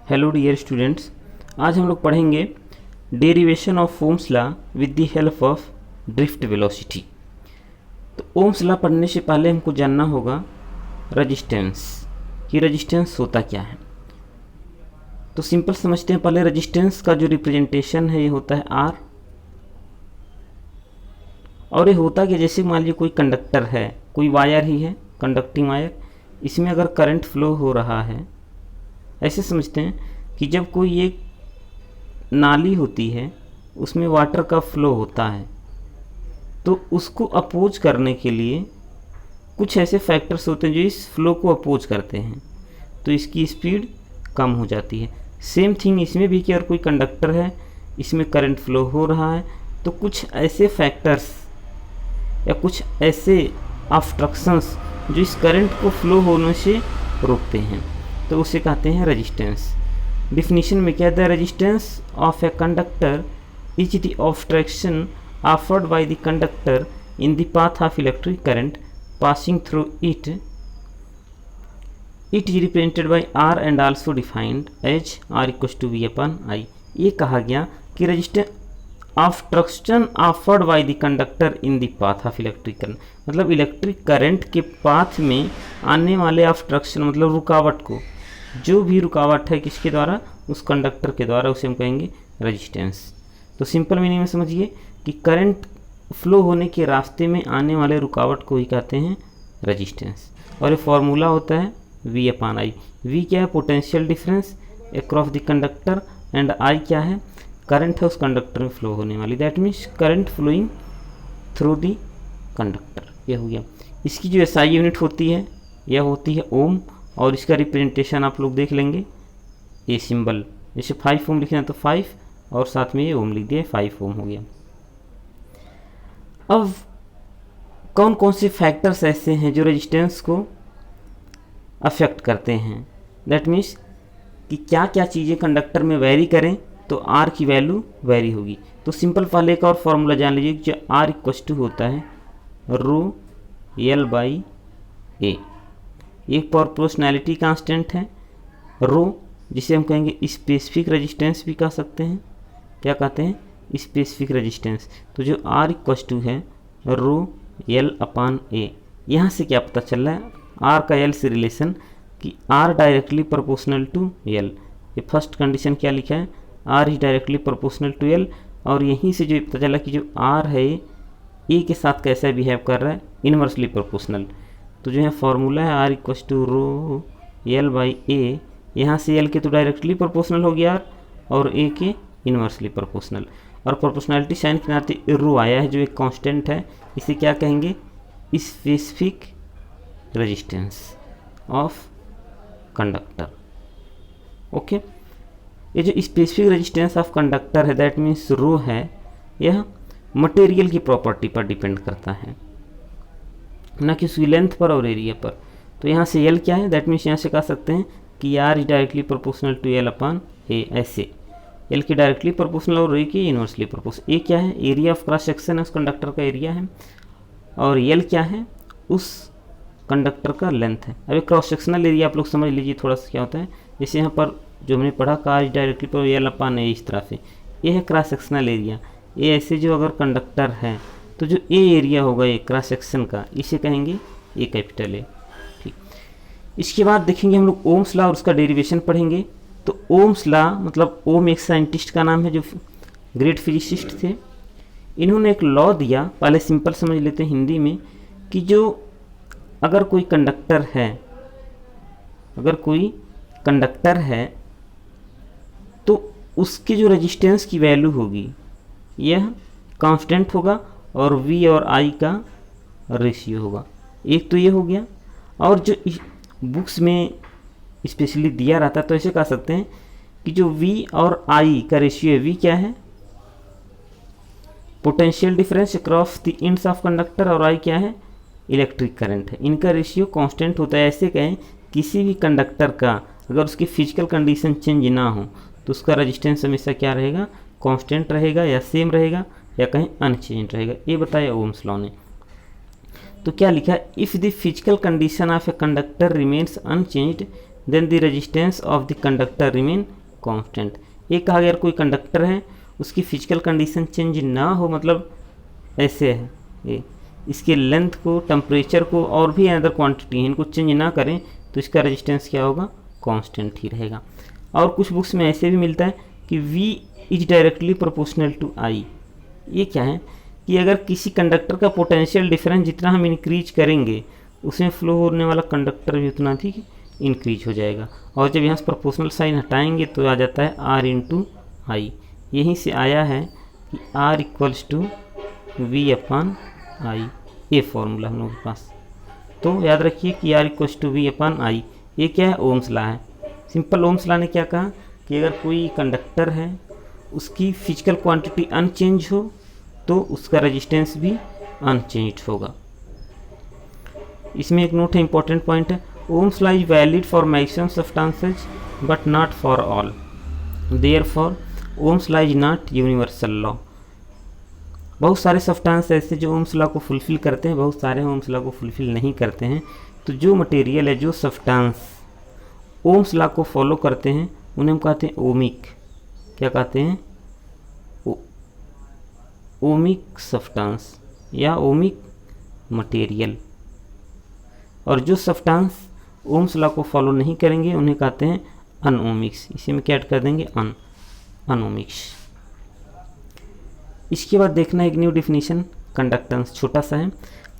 Hello dear students, आज हम लोग पढ़ेंगे derivation of Ohm's law with the help of drift velocity. तो ओम्स लॉ पढ़ने से पहले हमको जानना होगा रेजिस्टेंस, कि रेजिस्टेंस होता क्या है। तो सिंपल समझते हैं। पहले रेजिस्टेंस का जो रिप्रेजेंटेशन है ये होता है आर, और ये होता कि जैसे मान लीजिए कोई कंडक्टर है, कोई वायर ही है, कंडक्टिंग वायर, इसमें अगर करंट फ्लो हो रहा है, ऐसे समझते हैं कि जब कोई एक नाली होती है उसमें वाटर का फ्लो होता है, तो उसको अपोज करने के लिए कुछ ऐसे फैक्टर्स होते हैं जो इस फ्लो को अपोज करते हैं, तो इसकी स्पीड कम हो जाती है। सेम थिंग इसमें भी कि अगर कोई कंडक्टर है, इसमें करंट फ्लो हो रहा है, तो कुछ ऐसे फैक्टर्स या कुछ ऐसे ऑब्स्ट्रक्शंस जो इस करंट को फ्लो होने से रोकते हैं, तो उसे कहते हैं रेजिस्टेंस। डिफिनीशन में क्या है? Resistance of a conductor is the obstruction offered by the conductor in the path of electric current passing through it. It is represented by R and also defined as R equals to V upon I. ये कहा गया कि resistance obstruction offered by the conductor in the path of electric current, मतलब electric current के path में आने वाले obstruction, मतलब रुकावट को, जो भी रुकावट है किसके द्वारा? उस कंडक्टर के द्वारा, उसे हम कहेंगे रेजिस्टेंस। तो सिंपल मीनिंग में समझिए कि करंट फ्लो होने के रास्ते में आने वाले रुकावट को ही कहते हैं रेजिस्टेंस। और ये फॉर्मूला होता है V अपॉन आई। V क्या है? Potential difference across the conductor, and I क्या है? करंट है उस कंडक्टर में फ्लो होने वाली, that means current flowing through the conductor. ये हो गया। इसकी जो SI यूनिट होती है यह होती है ओम, और इसका रिप्रेजेंटेशन आप लोग देख लेंगे, ये सिंबल, जैसे 5 ओम लिखना तो 5 और साथ में ये ओम लिख दिया, 5 ओम हो गया। अब कौन कौन से फैक्टर्स ऐसे हैं जो रेजिस्टेंस को अफेक्ट करते हैं, दैट मीन्स कि क्या क्या चीज़ें कंडक्टर में वेरी करें तो आर की वैल्यू वेरी होगी। तो सिंपल पहले एक और फॉर्मूला जान लीजिए, जो आर इक्वस टू होता है रो एल बाई ए। एक प्रोपोर्शनैलिटी कांस्टेंट है रो, जिसे हम कहेंगे स्पेसिफिक रेजिस्टेंस भी कह सकते हैं। क्या कहते हैं? Specific resistance. तो जो आर इक्वस टू है रो एल अपॉन ए। यहाँ से क्या पता चल रहा है? आर का एल से रिलेशन, कि R directly proportional to L. ये फर्स्ट कंडीशन क्या लिखा है? R is directly proportional to L. और यहीं से जो पता चला कि जो आर है ए के साथ कैसा बिहेव कर रहा है? Inversely proportional. तो जो है फॉर्मूला है R equals to rho L by A. यहाँ से एल के तो डायरेक्टली प्रोपोर्शनल हो गया आर, और ए के इनवर्सली प्रोपोर्शनल। और प्रोपोर्शनैलिटी साइन के नाते रो आया है जो एक कांस्टेंट है, इसे क्या कहेंगे? Specific resistance of conductor. Okay, ये जो स्पेसिफिक रेजिस्टेंस ऑफ कंडक्टर है, दैट मीन्स रो है, यह मटेरियल की प्रॉपर्टी पर डिपेंड करता है, ना कि उसकी लेंथ पर और एरिया पर। तो यहाँ से एल क्या है? दैट मीन्स यहाँ से कह सकते हैं कि R is directly proportional to L upon A. ऐसे एल की डायरेक्टली प्रोपोर्शनल और ए की इनवर्सली प्रोपोर्शनल। ए क्या है? एरिया ऑफ क्रॉस सेक्शन है, उस कंडक्टर का एरिया है, और एल क्या है? उस कंडक्टर का लेंथ है। अब क्रॉस सेक्शनल एरिया आप लोग समझ लीजिए थोड़ा सा क्या होता है। जैसे यहाँ पर जो हमने पढ़ा का इज डायरेक्टली पर एल अपॉन ए, इस तरह से ये है क्रॉस सेक्शनल एरिया। ये ऐसे जो अगर कंडक्टर है तो जो ए एरिया होगा ये क्रॉस सेक्शन का, इसे कहेंगे ए कैपिटल ए। ठीक, इसके बाद देखेंगे हम लोग ओम्स लॉ और उसका डेरिवेशन पढ़ेंगे। तो ओम्स लॉ मतलब ओम एक साइंटिस्ट का नाम है जो ग्रेट फिजिसिस्ट थे। इन्होंने एक लॉ दिया, पहले सिंपल समझ लेते हैं हिंदी में, कि जो अगर कोई कंडक्टर है, अगर कोई कंडक्टर है तो उसके जो रेजिस्टेंस की वैल्यू होगी यह कांस्टेंट होगा, और V और I का रेशियो होगा। एक तो ये हो गया। और जो बुक्स में स्पेशली दिया रहता है तो ऐसे कह सकते हैं कि जो V और I का रेशियो है, V क्या है? Potential difference across the ends of conductor, और I क्या है? इलेक्ट्रिक करंट है। इनका रेशियो कांस्टेंट होता है। ऐसे कहें किसी भी कंडक्टर का अगर उसकी फिजिकल कंडीशन चेंज ना हो तो उसका रेजिस्टेंस हमेशा क्या रहेगा? कांस्टेंट रहेगा, या सेम रहेगा, या कहीं अनचेंज रहेगा। ये बताया ओम्स लॉ ने। तो क्या लिखा है? If the physical condition of a conductor remains unchanged then the resistance of the conductor remain constant. ये कहा गया अगर कोई कंडक्टर है उसकी फिजिकल कंडीशन चेंज ना हो, मतलब ऐसे है ये, इसके लेंथ को, टेम्परेचर को और भी अदर क्वांटिटी है, इनको चेंज ना करें तो इसका रेजिस्टेंस क्या होगा, कांस्टेंट ही रहेगा। और कुछ बुक्स में ऐसे भी मिलता है कि V is directly proportional to I। ये क्या है कि अगर किसी कंडक्टर का पोटेंशियल डिफरेंस जितना हम इंक्रीज करेंगे उसमें फ्लो होने वाला कंडक्टर भी उतना ठीक इंक्रीज हो जाएगा। और जब यहाँ से प्रोपोर्शनल साइन हटाएंगे तो आ जाता है R इंटू आई। यहीं से आया है कि R equals to V upon आई, ये फॉर्मूला हम लोगों के पास। तो याद रखिए कि R equals to V upon आई, ये क्या है, ओम्स लॉ है। सिंपल ओम्स लॉ ने क्या कहा कि अगर कोई कंडक्टर है उसकी फिजिकल क्वांटिटी अनचेंज हो तो उसका रेजिस्टेंस भी अनचेंज होगा। इसमें एक नोट है, इंपॉर्टेंट पॉइंट है, Ohm's law is valid for maximum substances but not for all, therefore Ohm's law is not universal law. बहुत सारे सब्सटेंस ऐसे जो ओम्स लॉ को फुलफिल करते हैं, बहुत सारे ओम्स लॉ को फुलफिल नहीं करते हैं। तो जो मटेरियल है, जो सब्सटेंस ओम्स लॉ को फॉलो करते हैं उन्हें हम कहते हैं ओमिक। क्या कहते हैं, ओमिक सब्सटेंस या ओमिक मटेरियल। और जो सब्सटेंस ओम्स लॉ को फॉलो नहीं करेंगे उन्हें कहते हैं अनओमिक्स। इसी में क्या ऐड कर देंगे, अनओमिक्स। इसके बाद देखना एक न्यू डिफिनीशन, कंडक्टेंस, छोटा सा है।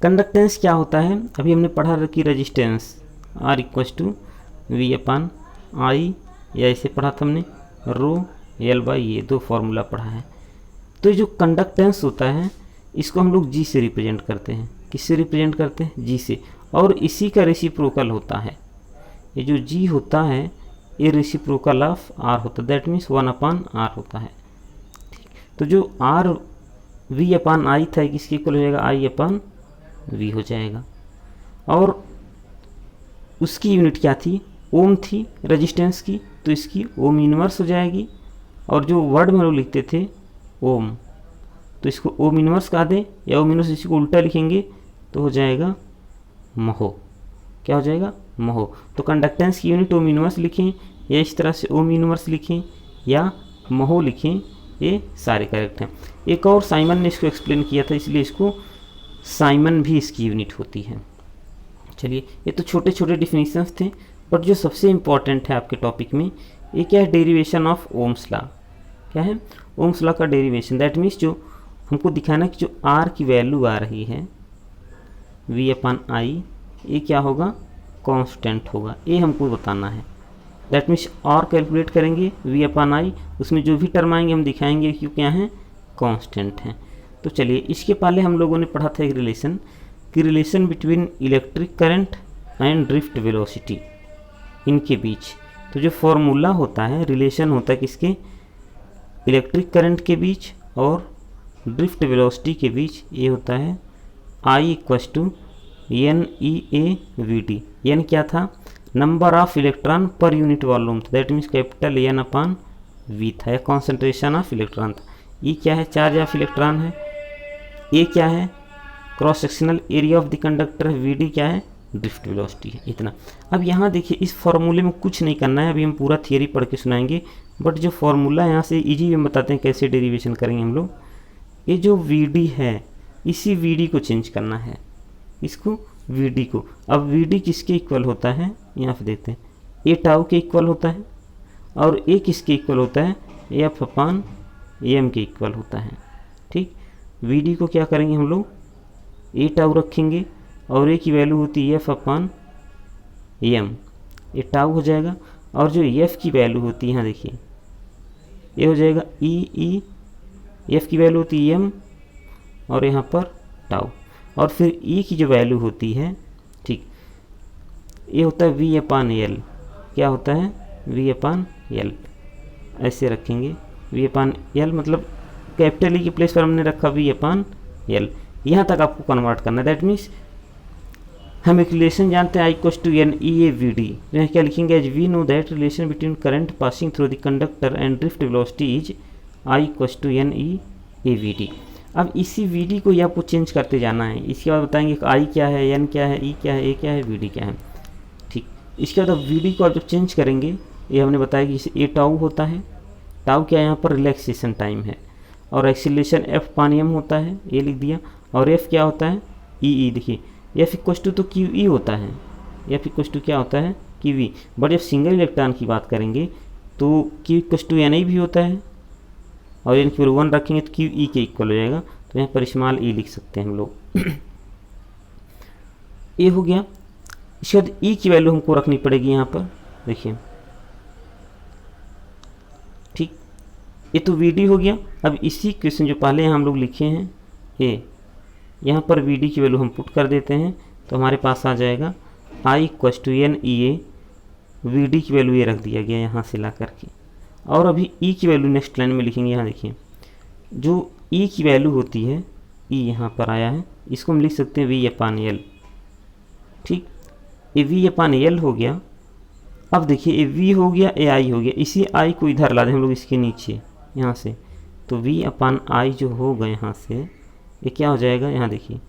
कंडक्टेंस क्या होता है, अभी हमने पढ़ा कि resistance R equals to V upon I, या इसे पढ़ा था हमने रो L बाई, ये दो फॉर्मूला पढ़ा है। तो जो कंडक्टेंस होता है इसको हम लोग G से रिप्रेजेंट करते हैं। किससे रिप्रेजेंट करते हैं, G से। और इसी का रेसिप्रोकल होता है, ये जो G होता है ये रेसिप्रोकल ऑफ R होता है, दैट मीन्स 1 अपान R होता है। ठीक, तो जो R V अपान आई था किसके इक्वल हो जाएगा, I अपान V हो जाएगा। और उसकी यूनिट क्या थी, ओम थी रेजिस्टेंस की, तो इसकी ओम इनवर्स हो जाएगी। और जो वर्ड में लोग लिखते थे ओम, तो इसको ओम इनवर्स कहा दें, या ओम इनवर्स इसको उल्टा लिखेंगे तो हो जाएगा महो। क्या हो जाएगा, महो। तो कंडक्टेंस की यूनिट ओम इनवर्स लिखें, या इस तरह से ओम इनवर्स लिखें, या महो लिखें, ये सारे करेक्ट हैं। एक और साइमन ने इसको एक्सप्लेन किया था, इसलिए इसको साइमन भी इसकी यूनिट होती है। चलिए, ये तो छोटे छोटे डिफिनीशंस थे, बट जो सबसे इम्पॉर्टेंट है आपके टॉपिक में, ये क्या है, डेरिवेशन ऑफ ओम्स लॉ। क्या है, ओम्स लॉ का डेरिवेशन, दैट मीन्स जो हमको दिखाना कि जो R की वैल्यू आ रही है V अपान आई, ये क्या होगा, कांस्टेंट होगा, ये हमको बताना है। दैट मीन्स R कैलकुलेट करेंगे V अपान आई, उसमें जो भी टर्म आएंगे हम दिखाएंगे क्यों क्या है, कांस्टेंट हैं। तो चलिए, इसके पहले हम लोगों ने पढ़ा था एक रिलेशन कि relation between electric current and drift velocity, इनके बीच। तो जो फॉर्मूला होता है, रिलेशन होता है किसके, इलेक्ट्रिक करंट के बीच और ड्रिफ्ट वेलोसिटी के बीच, ये होता है I equals to NEAVD। N क्या था, number of electron per unit volume, that means capital N upon V था, या कॉन्सेंट्रेशन ऑफ इलेक्ट्रॉन था। ये क्या है, चार्ज ऑफ इलेक्ट्रॉन है। ये क्या है, cross sectional area of the conductor है। VD क्या है, ड्रिफ्ट वेलोसिटी है। इतना। अब यहाँ देखिए, इस फॉर्मूले में कुछ नहीं करना है, अभी हम पूरा थियरी पढ़ के सुनाएंगे, बट जो फॉर्मूला यहाँ से इजी में बताते हैं कैसे डेरिवेशन करेंगे हम लोग। ये जो VD है, इसी VD को चेंज करना है, इसको VD को। अब VD किसके इक्वल होता है, यहाँ पे देखते हैं, ए टाउ के इक्वल होता है, और ए किसके इक्वल होता है, F अपान एम के इक्वल होता है। ठीक, VD को क्या करेंगे हम लोग, ए टाउ रखेंगे, और ए की वैल्यू होती है F अपान एम, ये टाउ हो जाएगा। और जो F की वैल्यू होती है, यहाँ देखिए, ये हो जाएगा ई, F की वैल्यू होती है M, और यहाँ पर टाउ। और फिर E की जो वैल्यू होती है, ठीक, ये होता है V अपान एल। क्या होता है, V अपान एल, ऐसे रखेंगे। V अपान एल मतलब कैपिटल E की प्लेस पर हमने रखा V अपान एल। यहाँ तक आपको कन्वर्ट करना है। दैट मीन्स हम एक रिलेशन जानते हैं I इक्वस टू NEAVD। यहाँ क्या लिखेंगे, as we know that relation between current passing through the conductor and drift velocity is I equals to NEAVD। अब इसी VD को ही आपको चेंज करते जाना है। इसके बाद बताएंगे कि I क्या है, N क्या है, E क्या है, A क्या है, VD क्या है। ठीक, इसके बाद वी डी को आप जब चेंज करेंगे, ये हमने बताया कि इसे ए टाउ होता है। टाउ क्या है यहाँ पर रिलैक्सेशन टाइम है, और एक्सीलरेशन एफ पानी एम होता है, ये लिख दिया। और एफ क्या होता है ई, देखिए एफ इक्वस टू तो क्यू ई होता है, एफ इक्वस टू क्या होता है क्यू ई। बट जब सिंगल इलेक्ट्रॉन की बात करेंगे तो क्यू इक्वस टू एन आई भी होता है, और एन की वैल्यू 1 रखेंगे तो क्यू ई के इक्वल हो जाएगा, तो यहाँ पर स्मॉल ई लिख सकते हैं हम लोग। ये हो गया। इसके बाद ई की वैल्यू हमको रखनी पड़ेगी यहाँ पर, देखिए ठीक, ये तो वी डी हो गया। अब इसी क्वेश्चन जो पहले हम लोग लिखे हैं ए, यहाँ पर वी डी की वैल्यू हम पुट कर देते हैं, तो हमारे पास आ जाएगा I equals to N E A, V D की वैल्यू ये रख दिया गया यहाँ से ला करके। और अभी ई की वैल्यू नेक्स्ट लाइन में लिखेंगे, यहाँ देखिए जो ई की वैल्यू होती है, ई यहाँ पर आया है, इसको हम लिख सकते हैं वी अपान एल, ठीक। ए वी अपान एल हो गया। अब देखिए ए वी हो गया, ए आई हो गया, इसी आई को इधर ला दें हम लोग इसके नीचे यहाँ से, तो वी अपान आई जो होगा यहाँ से, ये क्या हो जाएगा, यहाँ देखिए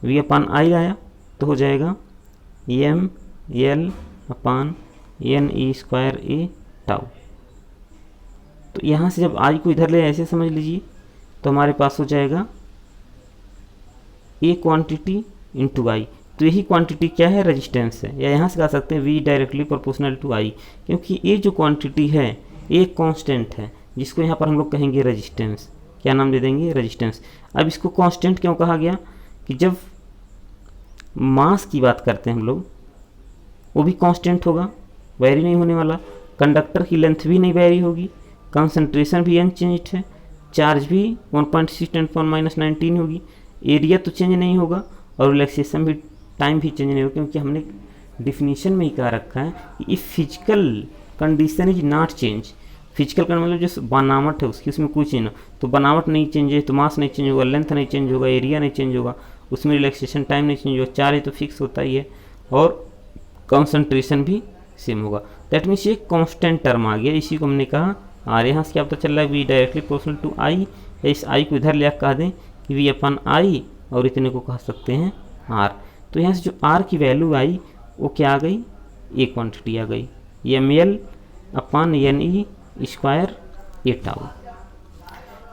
वी अपान आई आया तो हो जाएगा एम एल अपान एन ई स्क्वायर ए टाउ। तो यहाँ से जब आई को इधर ले ऐसे समझ लीजिए, तो हमारे पास हो जाएगा ए क्वांटिटी इंटू आई। तो यही क्वांटिटी क्या है, रेजिस्टेंस है, या यहाँ से कह सकते हैं वी डायरेक्टली प्रोपोर्शनल टू आई, क्योंकि ये जो क्वांटिटी है ये कांस्टेंट है, जिसको यहाँ पर हम लोग कहेंगे रेजिस्टेंस। क्या नाम दे देंगे, रेजिस्टेंस। अब इसको कांस्टेंट क्यों कहा गया, कि जब मास की बात करते हैं हम लोग, वो भी कांस्टेंट होगा, वेरी नहीं होने वाला। कंडक्टर की लेंथ भी नहीं वेरी होगी, कंसंट्रेशन भी अनचेंज्ड है, चार्ज भी 1.6 × 10⁻⁹ होगी, एरिया तो चेंज नहीं होगा, और रिलैक्सेशन भी टाइम भी चेंज नहीं होगा, क्योंकि हमने डिफिनीशन में ही कहा रखा है कि if physical condition is not change, physical का मतलब जो बनावट है उसकी, उसमें कोई चेंज हो, तो बनावट नहीं चेंज है तो मास नहीं चेंज होगा, लेंथ नहीं चेंज होगा, एरिया नहीं चेंज होगा, उसमें रिलैक्सेशन टाइम नहीं चेंज होगा, चार्ज तो फिक्स होता ही है, और कॉन्सेंट्रेशन भी सेम होगा। दैट मीन्स ये कांस्टेंट टर्म आ गया, इसी को हमने कहा आर। यहाँ से क्या पता चल रहा है, वी डायरेक्टली प्रोपोर्शनल टू आई, या इस आई को इधर ले कह दें कि वी अपान आई, और इतने को कह सकते हैं आर। तो यहाँ से जो आर की वैल्यू आई वो क्या आ गई, ए क्वांटिटी आ गई, एम एल अपान एन ई स्क्वायर ए टाउ।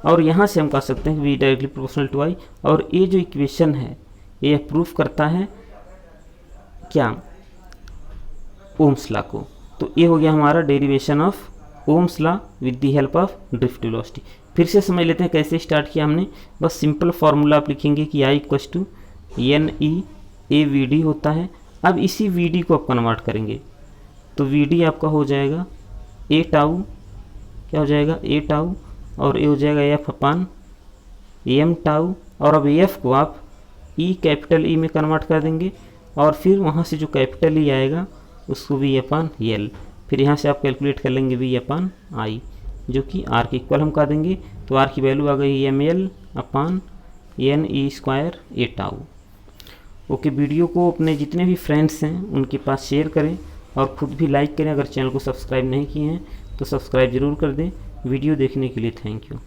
और यहाँ से हम कह सकते हैं कि वी डायरेक्टली प्रोपोर्शनल टू आई, और ये जो इक्वेशन है ये प्रूफ करता है क्या, ओम्स लॉ को। तो ये हो गया हमारा derivation of Ohm's law with the help of drift velocity. फिर से समझ लेते हैं कैसे स्टार्ट किया हमने। बस सिंपल फार्मूला आप लिखेंगे कि I equals to N E A V D होता है। अब इसी वी डी को आप कन्वर्ट करेंगे, तो वी डी आपका हो जाएगा ए टाउ, क्या हो जाएगा ए टाउ, और ए हो जाएगा एफ अपान एम टाउ। और अब एफ को आप ई कैपिटल ई में कन्वर्ट कर देंगे, और फिर वहाँ से जो कैपिटल ई आएगा उसको वी अपान एल, फिर यहाँ से आप कैलकुलेट कर लेंगे वी अपान आई, जो कि आर के इक्वल हम कर देंगे। तो आर की वैल्यू आ गई एम एल अपान एन ई स्क्वायर ए टाउ। ओके, वीडियो को अपने जितने भी फ्रेंड्स हैं उनके पास शेयर करें, और खुद भी लाइक करें। अगर चैनल को सब्सक्राइब नहीं किए हैं तो सब्सक्राइब ज़रूर कर दें। वीडियो देखने के लिए थैंक यू।